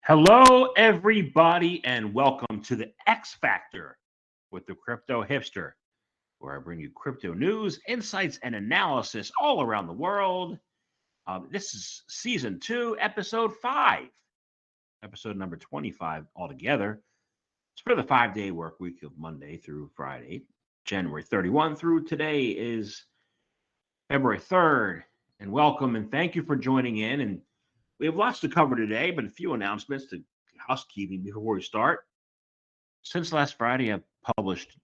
Hello, everybody, and welcome to the X Factor with the Crypto Hipster, where I bring you crypto news, insights, and analysis all around the world. This is season two, episode five, episode number 25 altogether. It's for the 5 day work week of Monday through Friday, January 31 through today is February 3rd. And welcome and thank you for joining in. And we have lots to cover today, but a few announcements to housekeeping before we start. Since last Friday, I've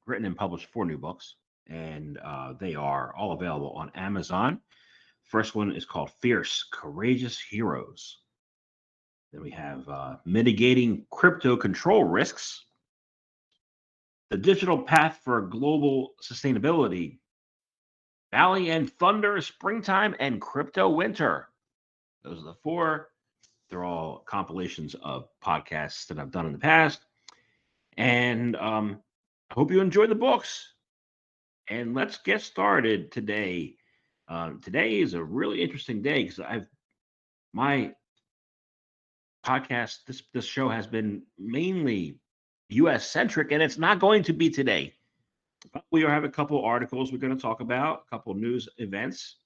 written and published four new books, and they are all available on Amazon. First one is called Fierce, Courageous Heroes. Then we have Mitigating Crypto Control Risks, The Digital Path for Global Sustainability, Valley and Thunder, Springtime, and Crypto Winter. Those are the four. They're all compilations of podcasts that I've done in the past. And I hope you enjoy the books. And let's get started today. Today is a really interesting day because my podcast, this show has been mainly US centric, and it's not going to be today. But we have a couple articles we're going to talk about, a couple news events,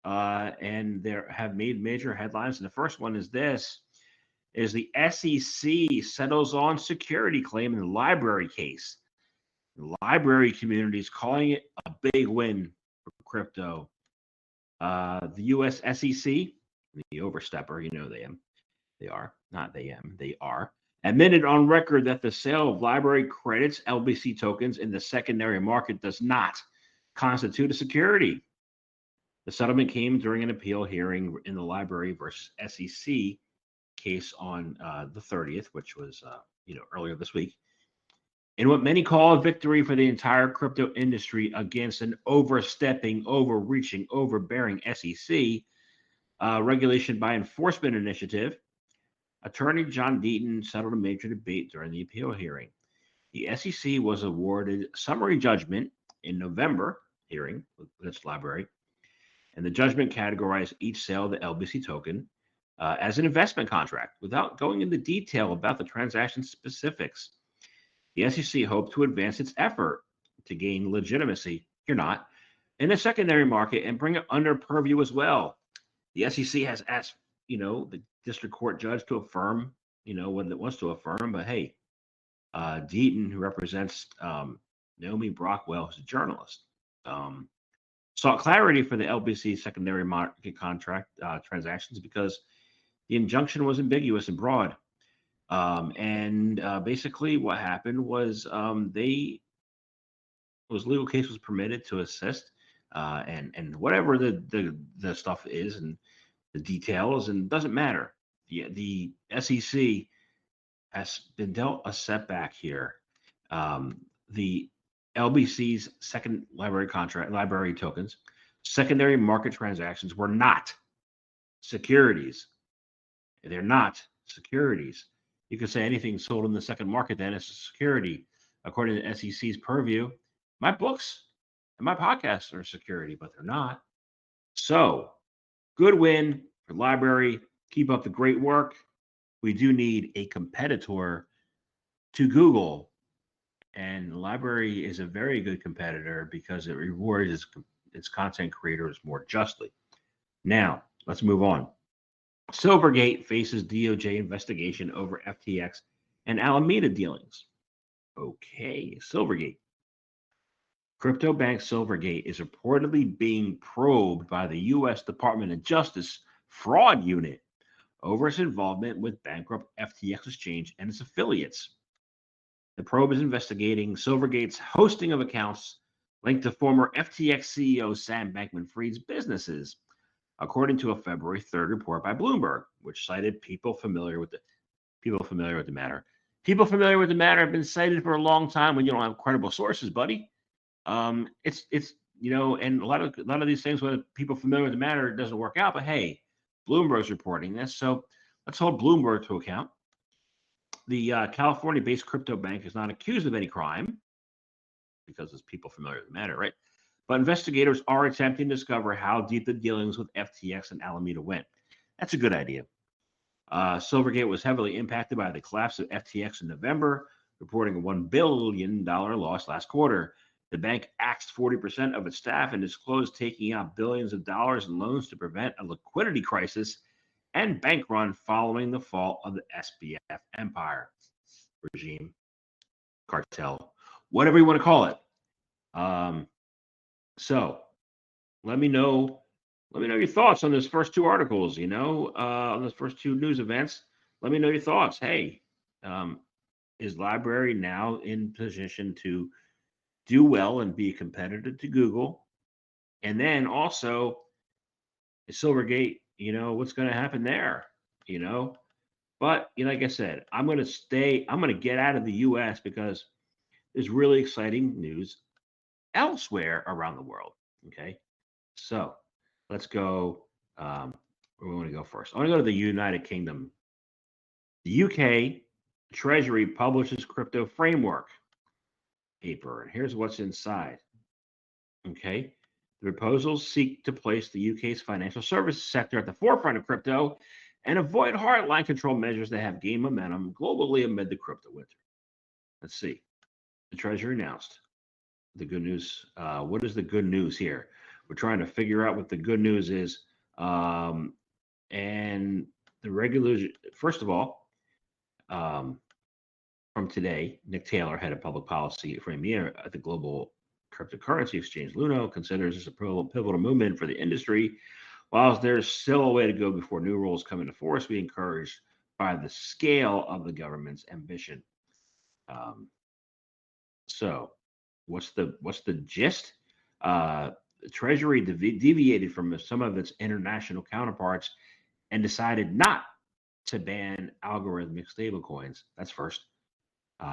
and they have made major headlines. And the first one is this: is the SEC settles on security claim in the library case. The library community is calling it a big win for crypto. The U.S. SEC, the overstepper, they are, not they am, they are, admitted on record that the sale of library credits, LBC tokens, in the secondary market does not constitute a security. The settlement came during an appeal hearing in the library versus SEC case on the 30th, which was earlier this week, in what many call a victory for the entire crypto industry against an overstepping, overreaching, overbearing SEC regulation by enforcement initiative. Attorney John Deaton settled a major debate during the appeal hearing. The SEC was awarded summary judgment in November hearing with its library, and the judgment categorized each sale of the LBC token as an investment contract without going into detail about the transaction specifics. The SEC hoped to advance its effort to gain legitimacy, you're not, in the secondary market and bring it under purview as well. The SEC has asked, the district court judge to affirm, what it wants to affirm. But hey, Deaton, who represents Naomi Brockwell, who's a journalist, sought clarity for the LBC secondary market contract transactions because the injunction was ambiguous and broad. Basically what happened was legal case was permitted to assist and whatever the stuff is and the details, and it doesn't matter. The SEC has been dealt a setback here. The LBC's second library tokens, secondary market transactions were not securities. They're not securities. You could say anything sold in the second market then is a security. According to SEC's purview, my books and my podcasts are security, but they're not. So, good win for library. Keep up the great work. We do need a competitor to Google, and library is a very good competitor because it rewards its content creators more justly. Now, let's move on. Silvergate faces DOJ investigation over FTX and Alameda dealings. Okay, Silvergate. Crypto bank Silvergate is reportedly being probed by the U.S. Department of Justice Fraud Unit over its involvement with bankrupt FTX Exchange and its affiliates. The probe is investigating Silvergate's hosting of accounts linked to former FTX CEO Sam Bankman-Fried's businesses, according to a February 3rd report by Bloomberg, which cited people familiar with the matter. People familiar with the matter have been cited for a long time when you don't have credible sources, buddy. It's and a lot of these things when people familiar with the matter, it doesn't work out. But hey, Bloomberg's reporting this, so let's hold Bloomberg to account. The California-based crypto bank is not accused of any crime because it's people familiar with the matter, right? But investigators are attempting to discover how deep the dealings with FTX and Alameda went. That's a good idea. Silvergate was heavily impacted by the collapse of FTX in November, reporting a $1 billion loss last quarter. The bank axed 40% of its staff and disclosed taking out billions of dollars in loans to prevent a liquidity crisis and bank run following the fall of the SBF empire, regime, cartel, whatever you want to call it. So let me know. Let me know your thoughts on those first two articles. On those first two news events. Let me know your thoughts. Hey, is Library now in position to do well and be a competitor to Google? And then also, Silvergate. What's going to happen there? But like I said, I'm going to get out of the U.S. because there's really exciting news elsewhere around the world. Okay, so let's go. Where we want to go first? I want to go to the United Kingdom. The UK Treasury publishes crypto framework paper, and here's what's inside. Okay, the proposals seek to place the UK's financial services sector at the forefront of crypto and avoid hardline control measures that have gained momentum globally amid the crypto winter. Let's see. The Treasury announced the good news. What is the good news here? We're trying to figure out what the good news is. And the regulation, first of all, from today, Nick Taylor, head of public policy for EMEA at the global cryptocurrency exchange Luno, considers this a pivotal movement for the industry. While there's still a way to go before new rules come into force, we encouraged by the scale of the government's ambition. So, what's the gist? The Treasury deviated from some of its international counterparts and decided not to ban algorithmic stablecoins. That's first.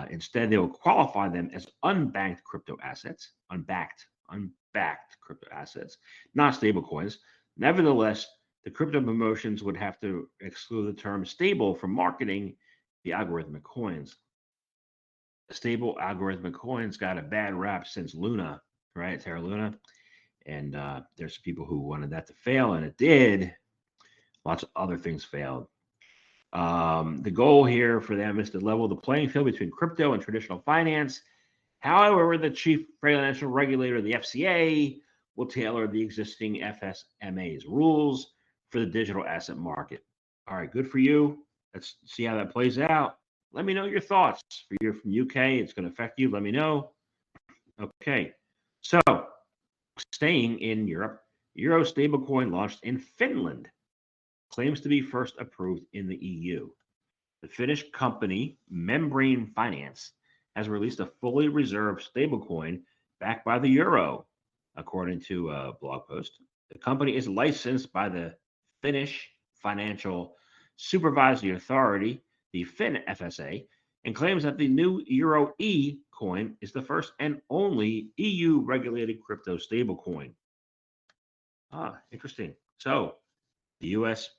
Instead, they will qualify them as unbanked crypto assets, unbacked crypto assets, not stablecoins. Nevertheless, the crypto promotions would have to exclude the term stable from marketing the algorithmic coins. Stable algorithmic coins got a bad rap since Luna, right? Terra Luna. And there's people who wanted that to fail, and it did. Lots of other things failed. The goal here for them is to level the playing field between crypto and traditional finance. However, the chief financial regulator, the FCA, will tailor the existing FSMA's rules for the digital asset market. All right, good for you. Let's see how that plays out. Let me know your thoughts. If you're from UK, it's going to affect you. Let me know. Okay, so staying in Europe, Euro stablecoin launched in Finland, claims to be first approved in the EU. The Finnish company Membrane Finance has released a fully reserved stablecoin backed by the euro, according to a blog post. The company is licensed by the Finnish Financial Supervisory Authority, the FinFSA, and claims that the new Euro E coin is the first and only EU regulated crypto stablecoin. Interesting. So the US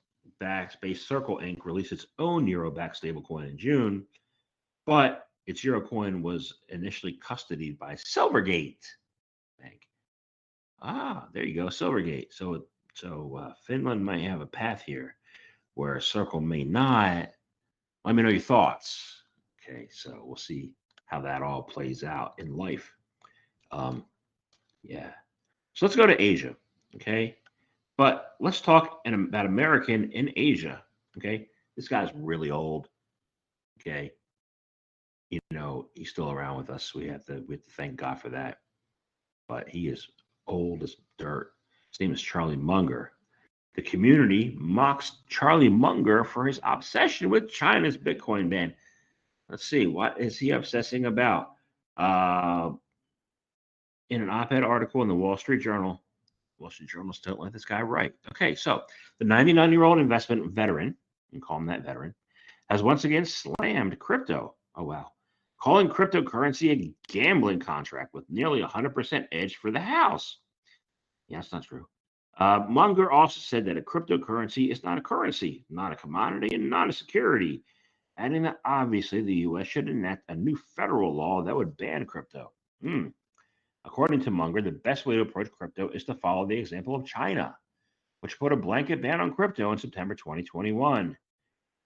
based Circle Inc. released its own Euro-backed stablecoin in June, but its Euro coin was initially custodied by Silvergate Bank. There you go, Silvergate. So Finland might have a path here where Circle may not. Let me know your thoughts. Okay, so we'll see how that all plays out in life. Yeah. So let's go to Asia. Okay. But let's talk about American in Asia. Okay. This guy's really old. Okay. He's still around with us. We have to thank God for that. But he is old as dirt. His name is Charlie Munger. The community mocks Charlie Munger for his obsession with China's Bitcoin ban. Let's see, what is he obsessing about? In an op-ed article in the Wall Street Journalists don't let this guy write. Okay, so the 99-year-old investment veteran, you can call him that veteran, has once again slammed crypto. Oh, wow. Calling cryptocurrency a gambling contract with nearly 100% edge for the house. Yeah, that's not true. Munger also said that a cryptocurrency is not a currency, not a commodity, and not a security, adding that obviously the U.S. should enact a new federal law that would ban crypto. According to Munger, the best way to approach crypto is to follow the example of China, which put a blanket ban on crypto in September 2021.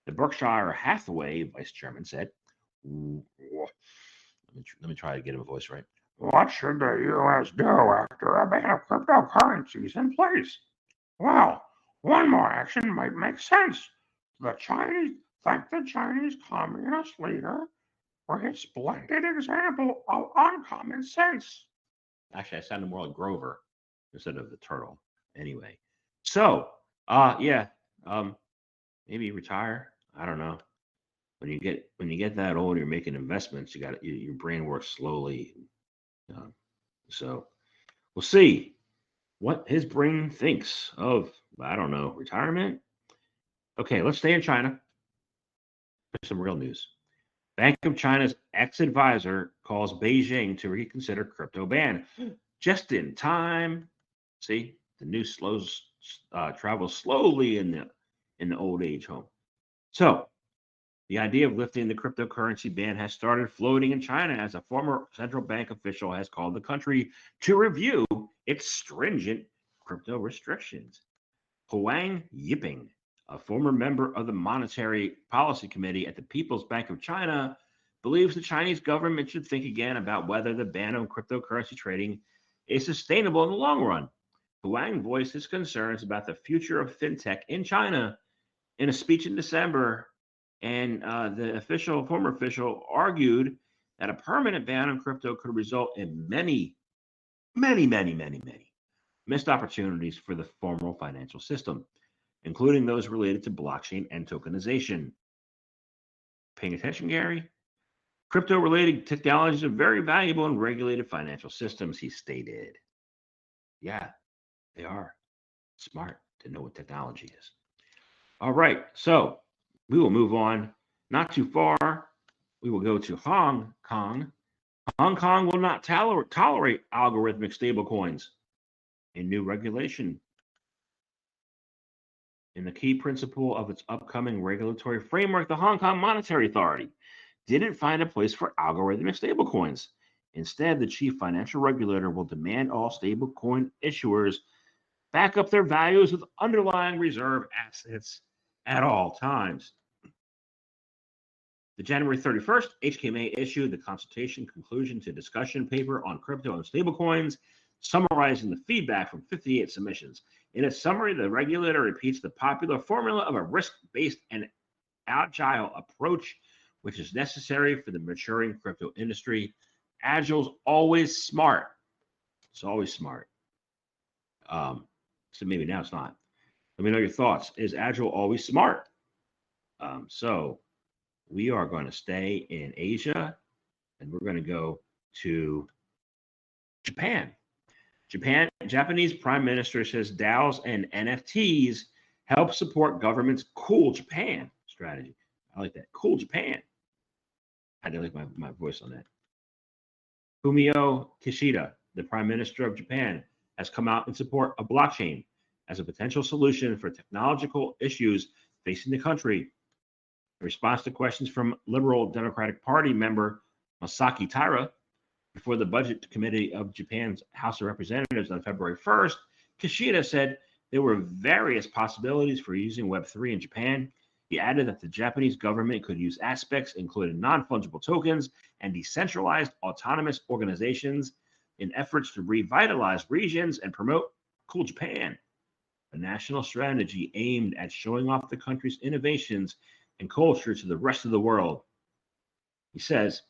The Berkshire Hathaway vice chairman said, let me try to get him a voice right. What should the U.S. do after a ban of cryptocurrencies in place? Well, one more action might make sense. Thank the Chinese Communist leader for his splendid example of uncommon sense. Actually, I sounded more like Grover instead of the turtle. Anyway, so yeah, maybe retire. I don't know. When you get that old, you're making investments. Your brain works slowly. Uh, so we'll see what his brain thinks of, I don't know, retirement. Okay, let's stay in China for some real news. Bank of China's ex-advisor calls Beijing to reconsider crypto ban. Just in time. See, the news travels slowly in the old age home. So the idea of lifting the cryptocurrency ban has started floating in China as a former central bank official has called the country to review its stringent crypto restrictions. Huang Yiping, a former member of the Monetary Policy Committee at the People's Bank of China, believes the Chinese government should think again about whether the ban on cryptocurrency trading is sustainable in the long run. Huang voiced his concerns about the future of fintech in China in a speech in December, and the former official, argued that a permanent ban on crypto could result in many, many, many, many, many missed opportunities for the formal financial system, including those related to blockchain and tokenization. Paying attention, Gary? Crypto related technologies are very valuable in regulated financial systems, he stated. Yeah, they are smart to know what technology is. All right, so we will move on. Not too far. We will go to Hong Kong. Hong Kong will not tolerate algorithmic stablecoins. A new regulation in the key principle of its upcoming regulatory framework, the Hong Kong Monetary Authority didn't find a place for algorithmic stablecoins. Instead, the chief financial regulator will demand all stablecoin issuers back up their values with underlying reserve assets at all times. The January 31st, HKMA issued the consultation conclusion to discussion paper on crypto and stablecoins, summarizing the feedback from 58 submissions. In its summary, the regulator repeats the popular formula of a risk-based and agile approach, which is necessary for the maturing crypto industry. Agile's always smart. It's always smart. So maybe now it's not. Let me know your thoughts. Is Agile always smart? So we are going to stay in Asia, and we're going to go to Japan. Japanese Prime Minister says DAOs and NFTs help support government's Cool Japan strategy. I like that. Cool Japan. I did like my voice on that. Fumio Kishida, the Prime Minister of Japan, has come out in support of blockchain as a potential solution for technological issues facing the country. In response to questions from Liberal Democratic Party member Masaki Taira before the Budget Committee of Japan's House of Representatives on February 1st, Kishida said there were various possibilities for using Web3 in Japan. He added that the Japanese government could use aspects including non-fungible tokens and decentralized autonomous organizations in efforts to revitalize regions and promote Cool Japan, a national strategy aimed at showing off the country's innovations and culture to the rest of the world. He says,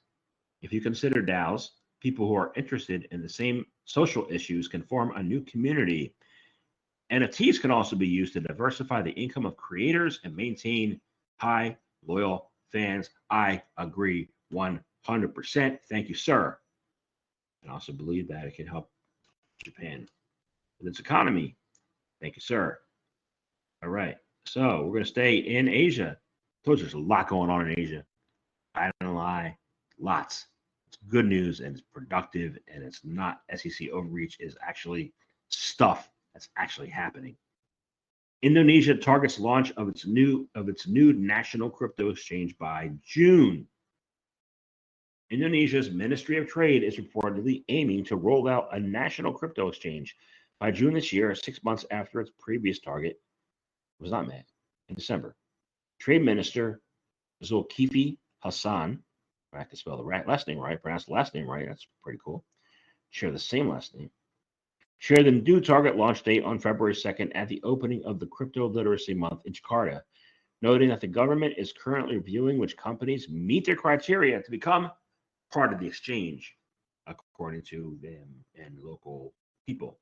if you consider DAOs, people who are interested in the same social issues can form a new community. NFTs can also be used to diversify the income of creators and maintain high, loyal fans. I agree 100%. Thank you, sir. I also believe that it can help Japan with its economy. Thank you, sir. All right. So we're going to stay in Asia. I told you there's a lot going on in Asia. I don't lie. Lots. It's good news and it's productive and it's not SEC overreach. Is actually stuff that's actually happening. Indonesia targets launch of its new national crypto exchange by June. Indonesia's Ministry of Trade is reportedly aiming to roll out a national crypto exchange by June this year, 6 months after its previous target was not met in December. Trade Minister Zulkifli Hasan, I can spell the last name right, pronounce the last name right, that's pretty cool, share the same last name, shared the new target launch date on February 2nd at the opening of the Crypto Literacy Month in Jakarta, noting that the government is currently reviewing which companies meet their criteria to become part of the exchange, according to them and local people.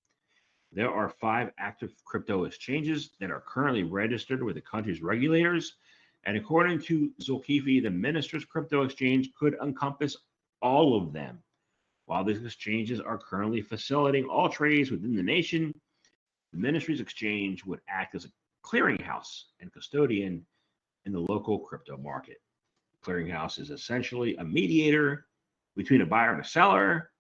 There are 5 active crypto exchanges that are currently registered with the country's regulators. And according to Zulkifli, the minister's crypto exchange could encompass all of them. While these exchanges are currently facilitating all trades within the nation, the ministry's exchange would act as a clearinghouse and custodian in the local crypto market. The clearinghouse is essentially a mediator between a buyer and a seller,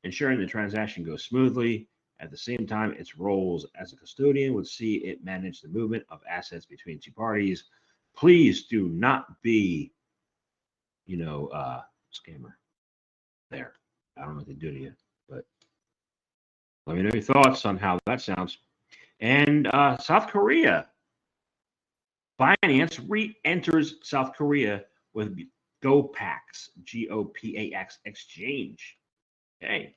ensuring the transaction goes smoothly. At the same time, its roles as a custodian would see it manage the movement of assets between two parties. Please do not be, scammer there. I don't know what they do to you, but let me know your thoughts on how that sounds. And South Korea. Binance re-enters South Korea with GoPax, GOPAX exchange. Okay.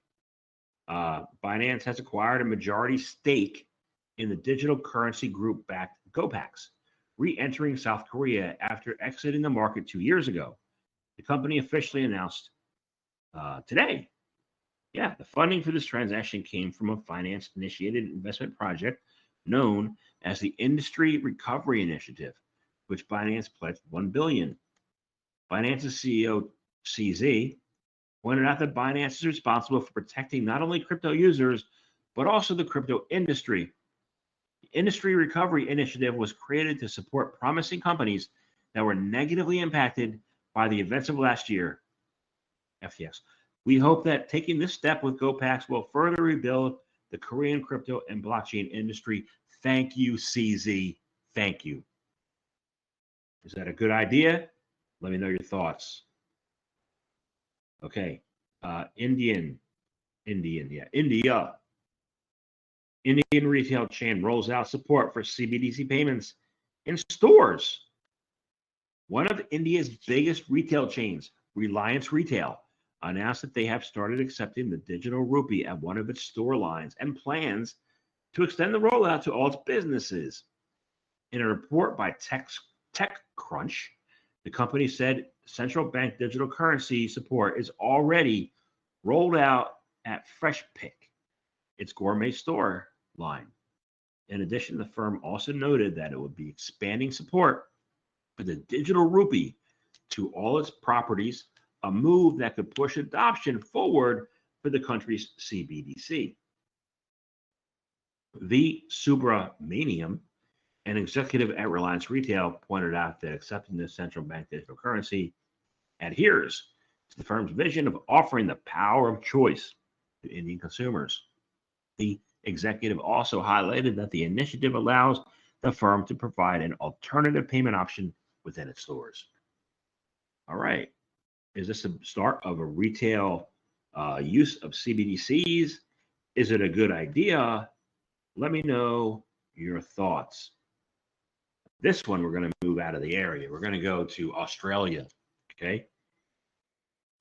Binance has acquired a majority stake in the digital currency group backed GoPax, re-entering South Korea after exiting the market 2 years ago. The company officially announced today. Yeah, the funding for this transaction came from a finance-initiated investment project known as the Industry Recovery Initiative, which Binance pledged $1 billion. Binance's CEO, CZ, pointed out that Binance is responsible for protecting not only crypto users, but also the crypto industry. The Industry Recovery Initiative was created to support promising companies that were negatively impacted by the events of last year. FTX. We hope that taking this step with GoPax will further rebuild the Korean crypto and blockchain industry. Thank you, CZ. Thank you. Is that a good idea? Let me know your thoughts. Okay. India. Indian retail chain rolls out support for CBDC payments in stores. One of India's biggest retail chains, Reliance Retail, announced that they have started accepting the digital rupee at one of its store lines and plans to extend the rollout to all its businesses. In a report by TechCrunch, the company said central bank digital currency support is already rolled out at FreshPick, its gourmet store line. In addition, the firm also noted that it would be expanding support for the digital rupee to all its properties, a move that could push adoption forward for the country's CBDC. V. Subramaniam, an executive at Reliance Retail, pointed out that accepting the central bank digital currency adheres to the firm's vision of offering the power of choice to Indian consumers. The executive also highlighted that the initiative allows the firm to provide an alternative payment option within its stores. All right. Is this a start of a retail use of CBDCs? Is it a good idea? Let me know your thoughts. This one, we're going to move out of the area. We're going to go to Australia. Okay.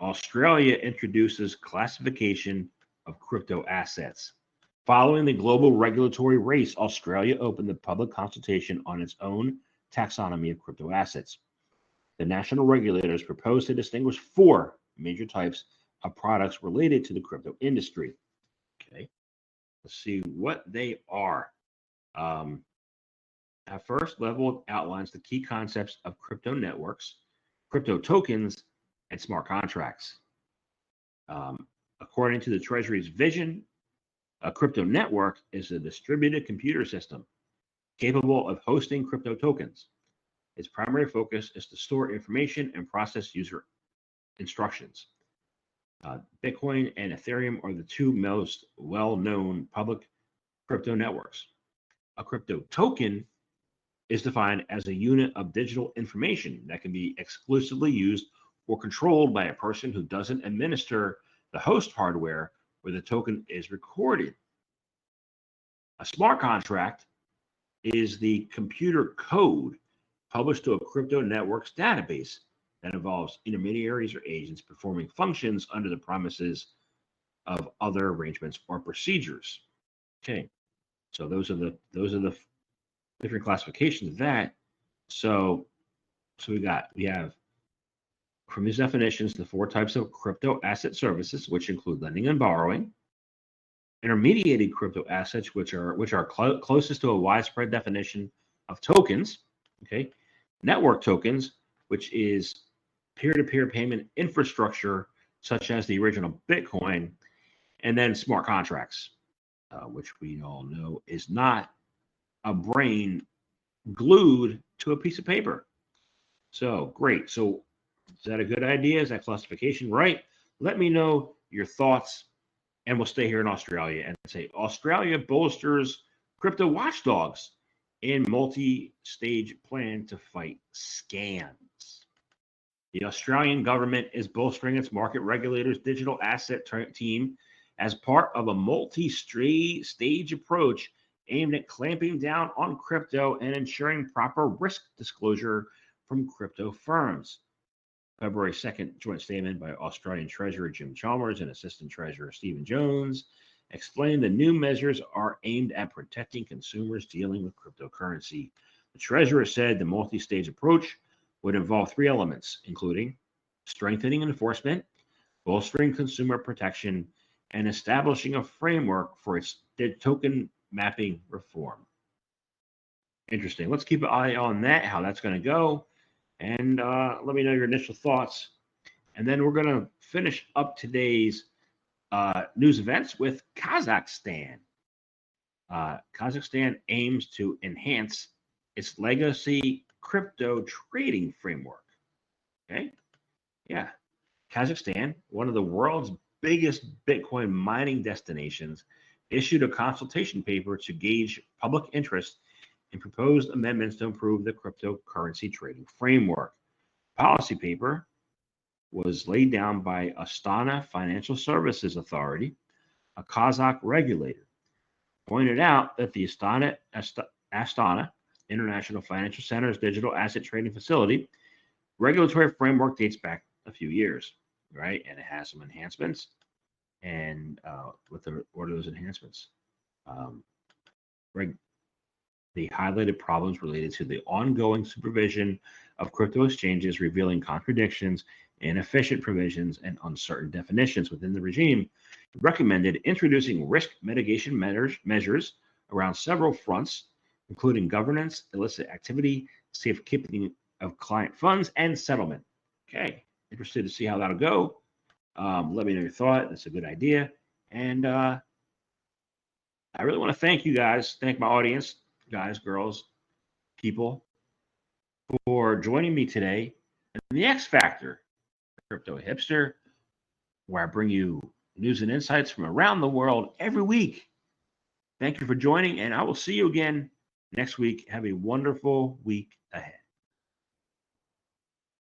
Australia introduces classification of crypto assets. Following the global regulatory race, Australia opened the public consultation on its own taxonomy of crypto assets. The national regulators proposed to distinguish 4 major types of products related to the crypto industry. Okay, let's see what they are. At first level, it outlines the key concepts of crypto networks, crypto tokens, and smart contracts. According to the Treasury's vision, a crypto network is a distributed computer system capable of hosting crypto tokens. Its primary focus is to store information and process user instructions. Bitcoin and Ethereum are the 2 most well-known public crypto networks. A crypto token is defined as a unit of digital information that can be exclusively used or controlled by a person who doesn't administer the host hardware where the token is recorded. A smart contract is the computer code published to a crypto network's database that involves intermediaries or agents performing functions under the promises of other arrangements or procedures. Okay, so those are the different classifications of that. So we have from these definitions the four types of crypto asset services, which include lending and borrowing, intermediated crypto assets, which are closest to a widespread definition of tokens. Okay, network tokens, which is peer-to-peer payment infrastructure, such as the original Bitcoin, and then smart contracts, which we all know is not a brain glued to a piece of paper. So great. So is that a good idea? Is that classification right? Let me know your thoughts, and we'll stay here in Australia and say Australia bolsters crypto watchdogs in multi-stage plan to fight scams. The Australian government is bolstering its market regulators' digital asset team as part of a multi-stage approach aimed at clamping down on crypto and ensuring proper risk disclosure from crypto firms. February 2nd joint statement by Australian Treasurer Jim Chalmers and Assistant Treasurer Stephen Jones explained the new measures are aimed at protecting consumers dealing with cryptocurrency. The Treasurer said the multi-stage approach would involve three elements, including strengthening enforcement, bolstering consumer protection, and establishing a framework for its token mapping reform. Interesting. Let's keep an eye on that, how that's going to go. And let me know your initial thoughts. And then we're going to finish up today's news events with Kazakhstan. Kazakhstan aims to enhance its legacy crypto trading framework. Okay. Yeah. Kazakhstan, one of the world's biggest Bitcoin mining destinations, issued a consultation paper to gauge public interest in proposed amendments to improve the cryptocurrency trading framework. Policy paper was laid down by Astana Financial Services Authority, a Kazakh regulator. Pointed out that the Astana International Financial Center's digital asset trading facility regulatory framework dates back a few years, right? And it has some enhancements. And what are those enhancements? The highlighted problems related to the ongoing supervision of crypto exchanges, revealing contradictions, inefficient provisions, and uncertain definitions within the regime. It recommended introducing risk mitigation measures around several fronts, including governance, illicit activity, safekeeping of client funds, and settlement. Okay, interested to see how that'll go. Let me know your thought. That's a good idea. And I really want to thank you guys, thank my audience, guys, girls, people, for joining me today in the X Factor, Crypto Hipster, where I bring you news and insights from around the world every week. Thank you for joining, and I will see you again next week. Have a wonderful week ahead.